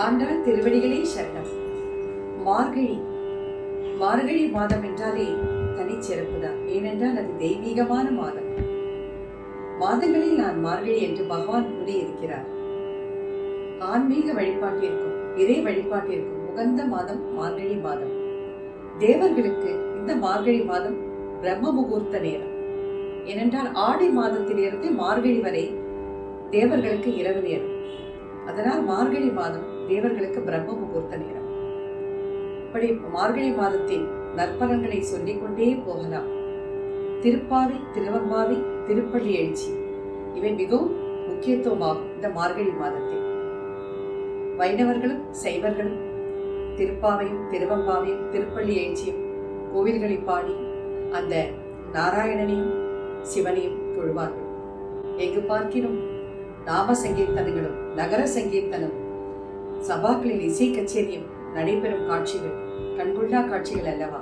ஆண்டாள் திருவடிகளே சரணம். மார்கழி மார்கழி மாதம் என்றாலே தனிச்சிறப்புதான். ஏனென்றால் அது தெய்வீகமான மாதம். மாதங்களில் நான் மார்கழி என்று பகவான் கூறியிருக்கிறார். ஆன்மீக வழிபாட்டிற்கும் இறை வழிபாட்டிற்கும் உகந்த மாதம் மார்கழி மாதம். தேவர்களுக்கு இந்த மார்கழி மாதம் பிரம்ம முகூர்த்த நேரம். ஏனென்றால் ஆடி மாதத்திலிருந்து மார்கழி வரை தேவர்களுக்கு இரவு நேரம். அதனால் மார்கழி மாதம் தேவர்களுக்கு பிரம்ம முகூர்த்த நேரம். இப்படி மார்கழி மாதத்தின் நற்பலன்களை சொல்லிக் கொண்டே போகலாம். திருப்பாவை, திருவம்பாவை, திருப்பள்ளி எழுச்சி இவை மிகவும் முக்கியத்துவமாகும் இந்த மார்கழி மாதத்தில். வைணவர்களும் சைவர்களும் திருப்பாவையும் திருவம்பாவையும் திருப்பள்ளி எழுச்சியும் கோவில்களை பாடி அந்த நாராயணனையும் சிவனையும் தொழுவார்கள். எங்கு பார்க்கினும் நாம சங்கீர்த்தனங்களும் நகர சங்கீர்த்தனம், சபாக்களில் இசை கச்சேரியும் நடைபெறும் காட்சிகள் கண்கொள்ளா காட்சிகள் அல்லவா?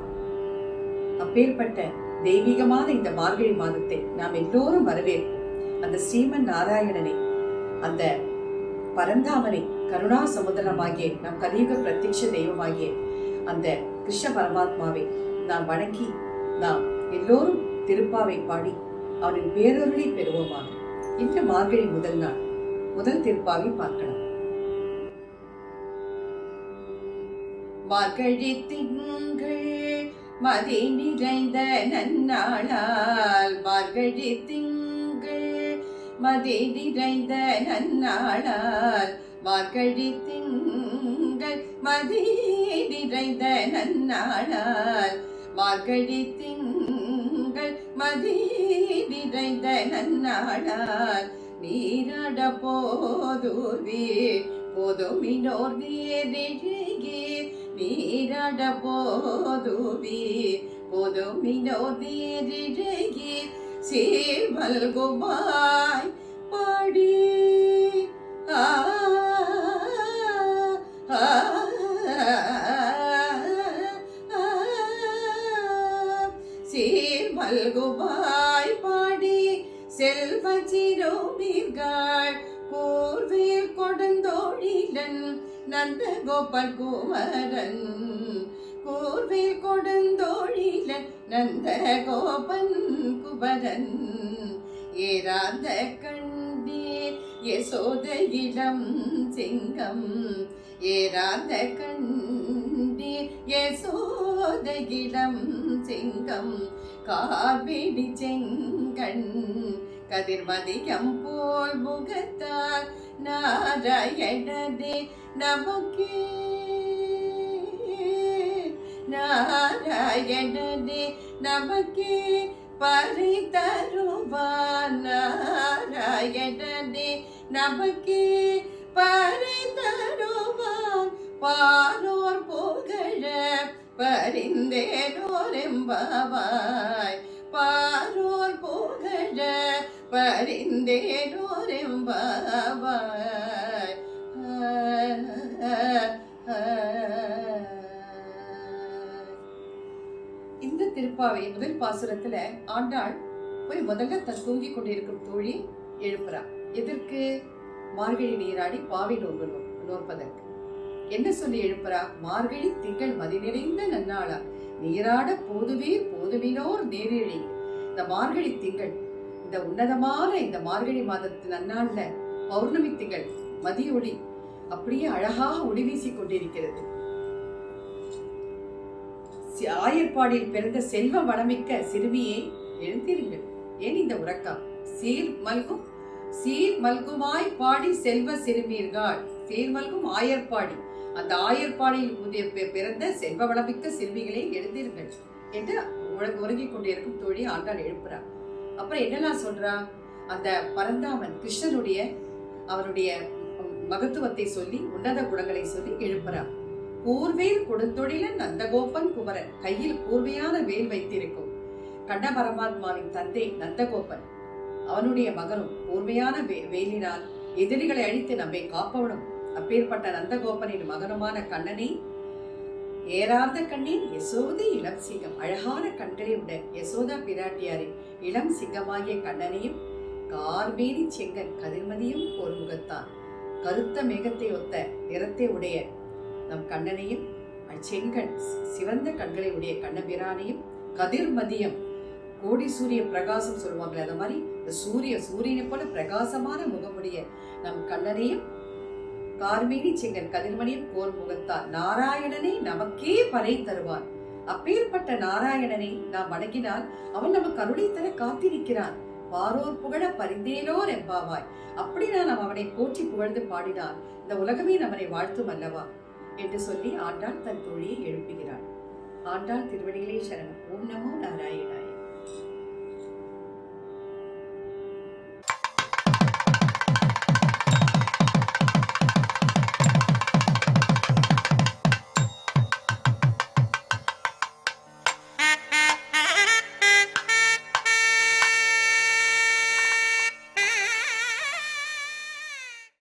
அப்பேற்பட்ட தெய்வீகமான இந்த மார்கழி மாதத்தை நாம் எல்லோரும் வரவேற்போம். அந்த ஸ்ரீமன் நாராயணனை, அந்த பரந்தாமனை, கருணா சமுதிரமாகிய நம் கலியுக பிரத்யட்ச தெய்வமாகிய அந்த கிருஷ்ண பரமாத்மாவை நாம் வணங்கி நாம் எல்லோரும் திருப்பாவை பாடி அவரின் பேரொருளை பெறுவோமாக. இன்று மார்கழி முதல் நாள், முதல் திருப்பாவை பார்க்கலாம். மார்கழி திங்கள் மதி நிறைந்த நன்னாளால், மார்கழி திங்கள் மதி நிறைந்த நன்னாளால், மார்கழி திங்கள் மதி நிறைந்த நன்னாளால், மார்கழி திங்கள் மதி நிறைந்த நன்னாளால், நீராட போதுவீர் போதுமினோர் நீரிழகீர், நீராட போதுவீர் போதுமினோர் நீரிழகீர், சீர்மல்குமாய் பாடி சீர்மல்குமாய் பாடி செல்வ சிறுமீர்கள் கூர்வேல் கொடுந்தோழிலன் நந்த கோபால் குமரன், கூர்வேல் கொடுந்தோழிலன் நந்த கோபன் குமரன், ஏராந்த கண்டீர் யசோத இளம் சிங்கம், ஏராந்த கண்டீர் யசோத இளம் சிங்கம், காபிடி செங்கண் கதிர்மதியம் போல் முகத்தார் நாராயணனே நமக்கே, நாராயணனே நமக்கே பரி தருவான், நாராயணனே நமக்கே பரி தருவான், பாரோர் புகழ பரிந்தேனோர் எம்பாவாய், பாரோர் புகழ பரிந்தேனோர் எம்பாவாய். இந்த திருப்பாவை முதல் பாசுரத்துல ஆண்டாள் போய் முதல்ல தூங்கி கொண்டிருக்கும் தோழி எழுப்புறா. எதற்கு? மார்கழி நீராடி பாவை நோற்பதற்கு. என்ன சொல்லி எழுப்புறா? மார்கழி திங்கள் மதி நிறைந்த நன்னாளா, நீராட போதுவீர் போதுமினோர் நேரிழி. இந்த மார்கழி திங்கள், இந்த உன்னதமான இந்த மார்கழி மாதத்து நன்னாள்ல பௌர்ணமி திங்கள் மதிய ஒளி அப்படியே அழகாக ஒளி வீசிக் கொண்டிருக்கிறது. ஆயர்பாடியில் பிறந்த செல்வ வளமிக்க சிறுமியே எழுந்திருங்கள். ஏன் இந்த உறக்கம்? சீர் மல்குமாய் பாடி செல்வ சிறுமீர்கள், சீர்மல்கும் ஆயர்பாடி, அந்த ஆயர்பாடியில் பிறந்த செல்வ வளமிக்க சிறுமிகளே எழுந்தீர்கள் என்று உறங்கிக் கொண்டிருக்கும் தோழி ஆண்டாள் எழுப்புறார். அப்புறம் என்னெல்லாம் சொல்றா? அந்த பரந்தாமன் கிருஷ்ணனுடைய அவனுடைய மகத்துவத்தை சொல்லி உன்னத குணங்களை சொல்லி எழுப்புறார். கூர்வேல் கொடுந்தொழிலன் நந்தகோபன் குமரன், கையில் கூர்மையான வேல் வைத்திருக்கும் கண்ண பரமாத்மாவின் தந்தை நந்தகோபன், அவனுடைய மகனும் கூர்மையான வேலினால் எதிரிகளை அழித்து நம்மை காப்பவனும் அப்பேற்பட்ட நந்தகோபனின் மகனுமான கண்ணனை ஏறார்ந்த கண்ணின் யசோதை இளம் சிங்கம், அழகான கண்களை உடைய யசோதா பிராட்டியாரின் இளம் சிங்கமாகிய கண்ணனையும் கார்மேனி செங்கன் கதிர்மதியும் ஒரு முகத்தான் கருத்த மேகத்தை ஒத்த நிறத்தை உடைய நம் கண்ணனையும், செங்கண் சிவந்த கண்களை உடைய கண்ணபிரானையும், கதிர்மதியம் கோடி சூரிய பிரகாசம் சொல்லுவாங்களே அந்த மாதிரி இந்த சூரியனை போல பிரகாசமான முகமுடைய நம் கண்ணனையும், கார்மேனி செங்கன் கதிர்மணியும் கோர் முகத்தார் நாராயணனை நமக்கே பறை தருவான். அப்பேற்பட்ட நாராயணனை நாம் வணங்கினால் அவன் நமக்கு அருளை தர காத்திருக்கிறான். பாரோர் புகழ பரிந்தேனோர் எம்பாவாய். அப்படி நாம் அவனை போற்றி புகழ்ந்து பாடினால் இந்த உலகமே நம்மனை வாழ்த்தும் அல்லவா என்று சொல்லி ஆண்டாள் தன் தோழியை எழுப்புகிறாள். ஆண்டாள் திருவடிகளே சரணம். ஓம் நமோ நாராயணாய்.